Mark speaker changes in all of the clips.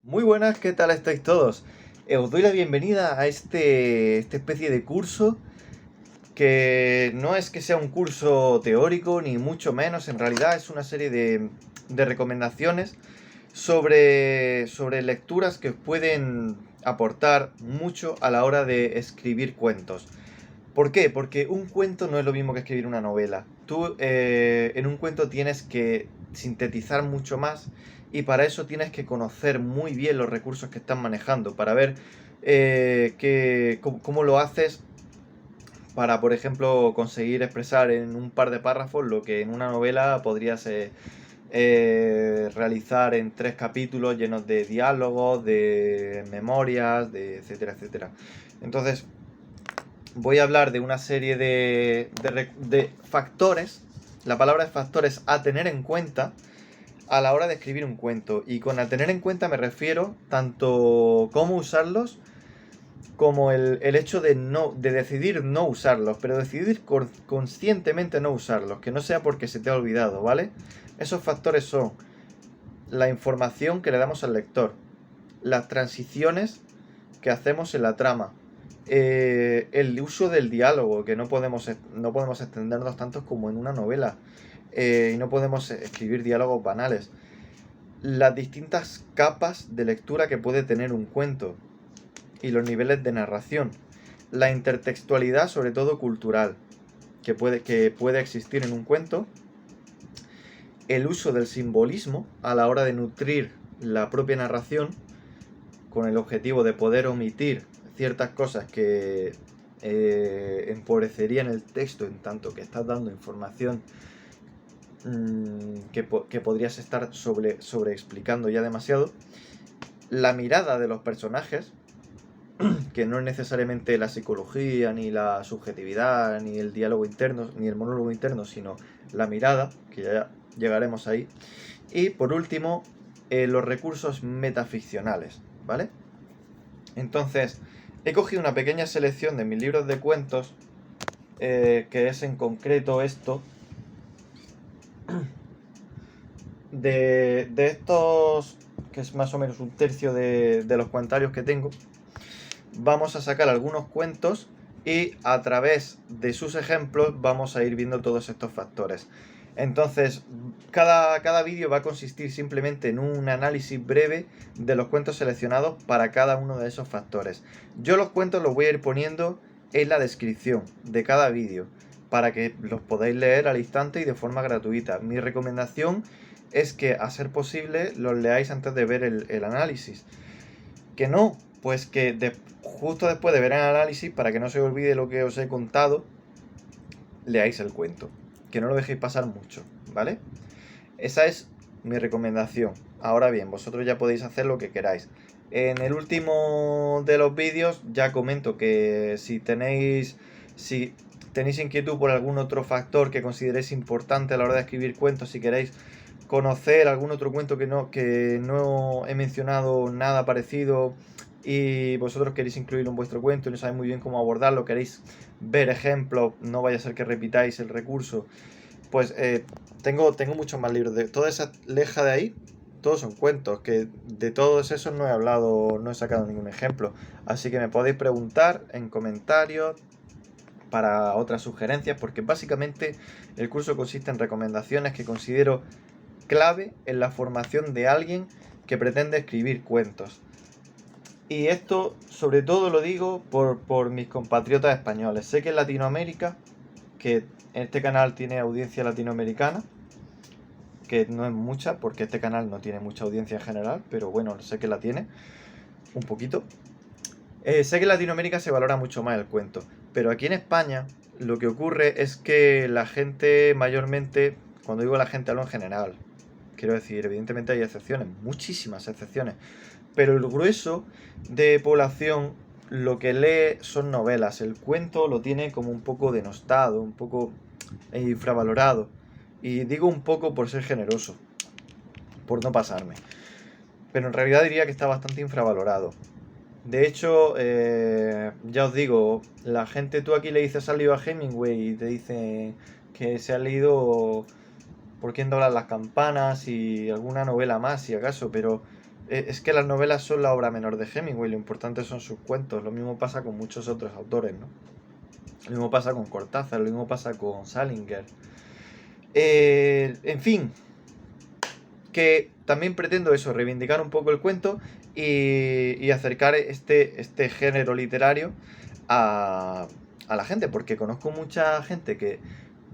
Speaker 1: Muy buenas, ¿qué tal estáis todos? Os doy la bienvenida a esta especie de curso que no es que sea un curso teórico, ni mucho menos, en realidad es una serie de recomendaciones sobre lecturas que os pueden aportar mucho a la hora de escribir cuentos. ¿Por qué? Porque un cuento no es lo mismo que escribir una novela. Tú en un cuento tienes que sintetizar mucho más y para eso tienes que conocer muy bien los recursos que estás manejando, para ver cómo lo haces para, por ejemplo, conseguir expresar en un par de párrafos lo que en una novela podrías realizar en 3 capítulos llenos de diálogos, de memorias, de etcétera, etcétera. Entonces, voy a hablar de una serie de factores. La palabra es factores a tener en cuenta a la hora de escribir un cuento. Y con a tener en cuenta me refiero tanto cómo usarlos como el hecho de decidir no usarlos, pero decidir conscientemente no usarlos, que no sea porque se te ha olvidado, ¿vale? Esos factores son la información que le damos al lector, las transiciones que hacemos en la trama, el uso del diálogo, que no podemos extendernos tanto como en una novela, y no podemos escribir diálogos banales, las distintas capas de lectura que puede tener un cuento y los niveles de narración, la intertextualidad, sobre todo cultural, que puede existir en un cuento, el uso del simbolismo a la hora de nutrir la propia narración con el objetivo de poder omitir ciertas cosas que empobrecerían el texto en tanto que estás dando información que podrías estar sobre explicando ya demasiado. La mirada de los personajes, que no es necesariamente la psicología, ni la subjetividad, ni el diálogo interno, ni el monólogo interno, sino la mirada, que ya llegaremos ahí. Y por último, los recursos metaficcionales, ¿vale? Entonces, he cogido una pequeña selección de mis libros de cuentos, que es en concreto esto, de estos, que es más o menos un tercio de los cuentarios que tengo. Vamos a sacar algunos cuentos y a través de sus ejemplos vamos a ir viendo todos estos factores. Entonces, cada vídeo va a consistir simplemente en un análisis breve de los cuentos seleccionados para cada uno de esos factores. Yo los cuentos los voy a ir poniendo en la descripción de cada vídeo para que los podáis leer al instante y de forma gratuita. Mi recomendación es que, a ser posible, los leáis antes de ver el análisis. Que no, pues que justo después de ver el análisis, para que no se olvide lo que os he contado, leáis el cuento. Que no lo dejéis pasar mucho, ¿vale? Esa es mi recomendación. Ahora bien, vosotros ya podéis hacer lo que queráis. En el último de los vídeos ya comento que si tenéis inquietud por algún otro factor que consideréis importante a la hora de escribir cuentos, si queréis conocer algún otro cuento que no he mencionado nada parecido y vosotros queréis incluirlo en vuestro cuento y no sabéis muy bien cómo abordarlo, queréis ver ejemplos, no vaya a ser que repitáis el recurso, pues tengo muchos más libros. De toda esa leja de ahí, todos son cuentos, que de todos esos no he hablado, no he sacado ningún ejemplo. Así que me podéis preguntar en comentarios para otras sugerencias, porque básicamente el curso consiste en recomendaciones que considero clave en la formación de alguien que pretende escribir cuentos. Y esto sobre todo lo digo por mis compatriotas españoles. Sé que en Latinoamérica, que este canal tiene audiencia latinoamericana, que no es mucha, porque este canal no tiene mucha audiencia en general, pero bueno, sé que la tiene, un poquito. Sé que en Latinoamérica se valora mucho más el cuento, pero aquí en España lo que ocurre es que la gente mayormente, cuando digo la gente hablo en general, quiero decir, evidentemente hay excepciones, muchísimas excepciones, pero el grueso de población lo que lee son novelas. El cuento lo tiene como un poco denostado, un poco infravalorado. Y digo un poco por ser generoso, por no pasarme. Pero en realidad diría que está bastante infravalorado. De hecho, ya os digo, la gente, tú aquí le dices al libro a Hemingway y te dice que se ha leído Por quién doblan las campanas y alguna novela más, si acaso, pero Es que las novelas son la obra menor de Hemingway, lo importante son sus cuentos. Lo mismo pasa con muchos otros autores, ¿no? Lo mismo pasa con Cortázar, lo mismo pasa con Salinger. En fin, que también pretendo eso, reivindicar un poco el cuento y acercar este género literario a la gente, porque conozco mucha gente que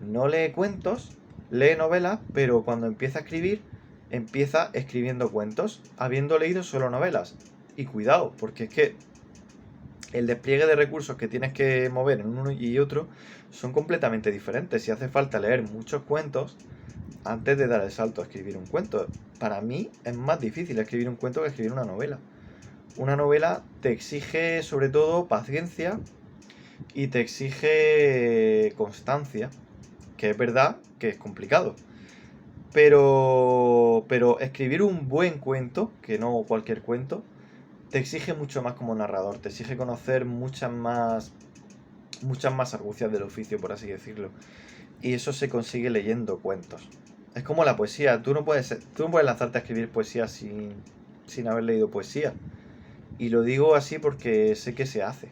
Speaker 1: no lee cuentos, lee novelas, pero cuando empieza a escribir, empieza escribiendo cuentos, habiendo leído solo novelas. Y cuidado, porque es que el despliegue de recursos que tienes que mover en uno y otro son completamente diferentes. Si hace falta leer muchos cuentos antes de dar el salto a escribir un cuento. Para mí es más difícil escribir un cuento que escribir una novela. Una novela te exige sobre todo paciencia y te exige constancia, que es verdad que es complicado. Pero escribir un buen cuento, que no cualquier cuento, te exige mucho más como narrador, te exige conocer muchas más argucias del oficio, por así decirlo. Y eso se consigue leyendo cuentos. Es como la poesía, tú no puedes lanzarte a escribir poesía sin haber leído poesía. Y lo digo así porque sé que se hace.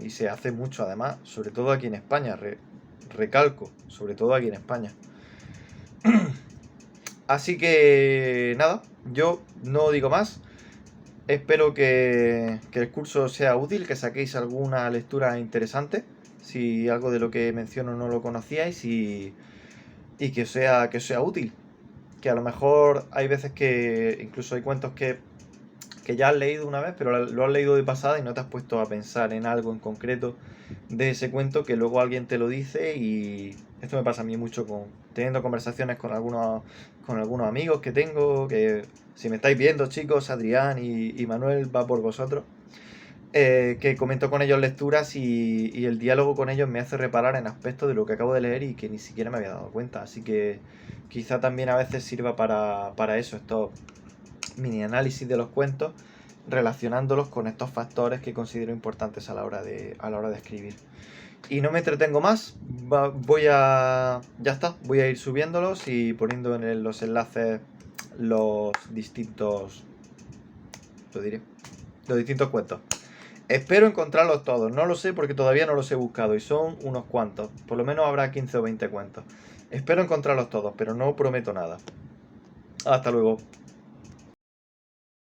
Speaker 1: Y se hace mucho además, sobre todo aquí en España, recalco, sobre todo aquí en España. Así que nada, yo no digo más. Espero que el curso sea útil, que saquéis alguna lectura interesante, si algo de lo que menciono no lo conocíais y que os sea útil. Que a lo mejor hay veces que incluso hay cuentos que ya has leído una vez, pero lo has leído de pasada y no te has puesto a pensar en algo en concreto de ese cuento que luego alguien te lo dice. Y esto me pasa a mí mucho teniendo conversaciones con algunos amigos que tengo, que si me estáis viendo, chicos, Adrián y Manuel, va por vosotros, que comento con ellos lecturas y el diálogo con ellos me hace reparar en aspectos de lo que acabo de leer y que ni siquiera me había dado cuenta. Así que quizá también a veces sirva para eso, estos mini análisis de los cuentos, relacionándolos con estos factores que considero importantes a la hora de escribir. Y no me entretengo más, ya está, voy a ir subiéndolos y poniendo en los enlaces los distintos cuentos. Espero encontrarlos todos, no lo sé porque todavía no los he buscado y son unos cuantos, por lo menos habrá 15 o 20 cuentos. Espero encontrarlos todos, pero no prometo nada. Hasta luego.